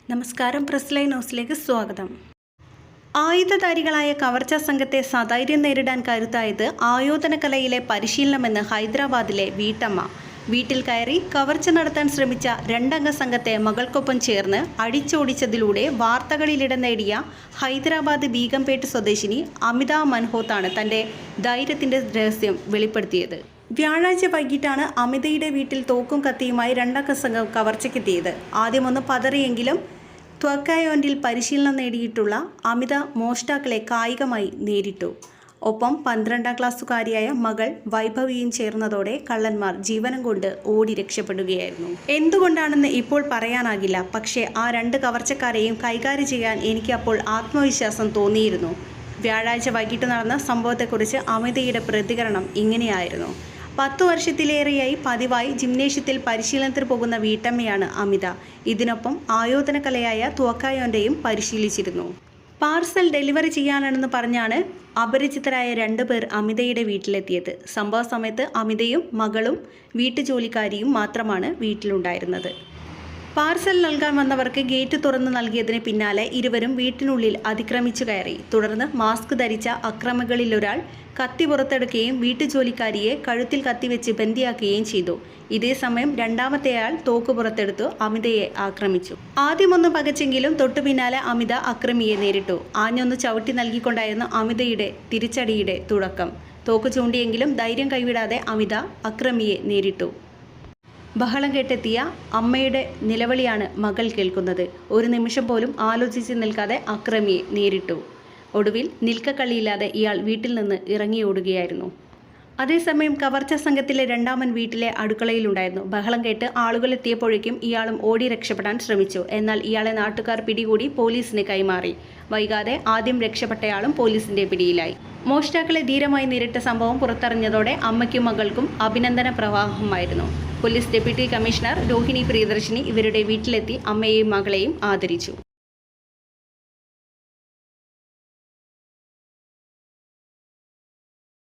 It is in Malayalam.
നമസ്കാരം. പ്രസ് ലൈൻ ന്യൂസിലേക്ക് സ്വാഗതം. ആയുധധാരികളായ കവർച്ചാ സംഘത്തെ സധൈര്യം നേരിടാൻ കരുത്തായത് ആയോധനകലയിലെ പരിശീലനമെന്ന് ഹൈദരാബാദിലെ വീട്ടമ്മ. വീട്ടിൽ കയറി കവർച്ച നടത്താൻ ശ്രമിച്ച രണ്ടംഗ സംഘത്തെ മകൾക്കൊപ്പം ചേർന്ന് അടിച്ചോടിച്ചതിലൂടെ വാർത്തകളിലിടം നേടിയ ഹൈദരാബാദ് ബീഗംപേട്ട് സ്വദേശിനി അമിത മൻഹോത്താണ് തൻ്റെ ധൈര്യത്തിൻ്റെ രഹസ്യം വെളിപ്പെടുത്തിയത്. വ്യാഴാഴ്ച വൈകിട്ടാണ് അമിതയുടെ വീട്ടിൽ തോക്കും കത്തിയുമായി രണ്ടംഗ സംഘം കവർച്ചയ്ക്കെത്തിയത്. ആദ്യമൊന്ന് പതറിയെങ്കിലും ത്വക്കായോൻഡിൽ പരിശീലനം നേടിയിട്ടുള്ള അമിത മോഷ്ടാക്കളെ കായികമായി നേരിട്ടു. ഒപ്പം 12ാം ക്ലാസ്സുകാരിയായ മകൾ വൈഭവിയും ചേർന്നതോടെ കള്ളന്മാർ ജീവനം കൊണ്ട് ഓടി രക്ഷപ്പെടുകയായിരുന്നു. എന്തുകൊണ്ടാണെന്ന് ഇപ്പോൾ പറയാനാകില്ല. പക്ഷേ ആ രണ്ട് കവർച്ചക്കാരെയും കൈകാര്യം ചെയ്യാൻ എനിക്ക് അപ്പോൾ ആത്മവിശ്വാസം തോന്നിയിരുന്നു. വ്യാഴാഴ്ച വൈകിട്ട് നടന്ന സംഭവത്തെക്കുറിച്ച് അമിതയുടെ പ്രതികരണം ഇങ്ങനെയായിരുന്നു. 10 വർഷത്തിലേറെയായി പതിവായി ജിംനേഷ്യത്തിൽ പരിശീലനത്തിന് പോകുന്ന വീട്ടമ്മയാണ് അമിത. ഇതിനൊപ്പം ആയോധനകലയായ ത്വക്കായോൻഡയും പരിശീലിച്ചിരുന്നു. പാർസൽ ഡെലിവറി ചെയ്യാനാണെന്ന് പറഞ്ഞാണ് അപരിചിതരായ 2 പേർ അമിതയുടെ വീട്ടിലെത്തിയത്. സംഭവ സമയത്ത് അമിതയും മകളും വീട്ടുജോലിക്കാരിയും മാത്രമാണ് വീട്ടിലുണ്ടായിരുന്നത്. പാർസൽ നൽകാൻ വന്നവർക്ക് ഗേറ്റ് തുറന്നു നൽകിയതിന് പിന്നാലെ ഇരുവരും വീട്ടിനുള്ളിൽ അതിക്രമിച്ചു കയറി. തുടർന്ന് മാസ്ക് ധരിച്ച അക്രമികളിലൊരാൾ കത്തി പുറത്തെടുക്കുകയും വീട്ടുജോലിക്കാരിയെ കഴുത്തിൽ കത്തിവെച്ച് ബന്ദിയാക്കുകയും ചെയ്തു. ഇതേസമയം രണ്ടാമത്തെയാൾ തോക്ക് പുറത്തെടുത്തു അമിതയെ ആക്രമിച്ചു. ആദ്യമൊന്ന് പകച്ചെങ്കിലും തൊട്ടു പിന്നാലെ അമിത അക്രമിയെ നേരിട്ടു. ആഞ്ഞൊന്ന് ചവിട്ടി നൽകിക്കൊണ്ടായിരുന്നു അമിതയുടെ തിരിച്ചടിയുടെ തുടക്കം. തോക്ക് ചൂണ്ടിയെങ്കിലും ധൈര്യം കൈവിടാതെ അമിത അക്രമിയെ നേരിട്ടു. ബഹളം കേട്ടെത്തിയ അമ്മയുടെ നിലവിളിയാണ് മകൾ കേൾക്കുന്നത്. ഒരു നിമിഷം പോലും ആലോചിച്ച് നിൽക്കാതെ അക്രമിയെ നേരിട്ടു. ഒടുവിൽ നിൽക്കക്കള്ളിയില്ലാതെ ഇയാൾ വീട്ടിൽ നിന്ന് ഇറങ്ങിയോടുകയായിരുന്നു. അതേസമയം കവർച്ചാ സംഘത്തിലെ രണ്ടാമൻ വീട്ടിലെ അടുക്കളയിലുണ്ടായിരുന്നു. ബഹളം കേട്ട് ആളുകൾ എത്തിയപ്പോഴേക്കും ഇയാളും ഓടി രക്ഷപ്പെടാൻ ശ്രമിച്ചു. എന്നാൽ ഇയാളെ നാട്ടുകാർ പിടികൂടി പോലീസിന് കൈമാറി. വൈകാതെ ആദ്യം രക്ഷപ്പെട്ടയാളും പോലീസിന്റെ പിടിയിലായി. മോഷ്ടാക്കളെ ധീരമായി നേരിട്ട സംഭവം പുറത്തറിഞ്ഞതോടെ അമ്മയ്ക്കും മകൾക്കും അഭിനന്ദന പ്രവാഹമായിരുന്നു. Police deputy commissioner Rohini Priyadarshini ഇവരുടെ വീട്ടിലെത്തി അമ്മയെയും മകളെയും ആദരിച്ചു.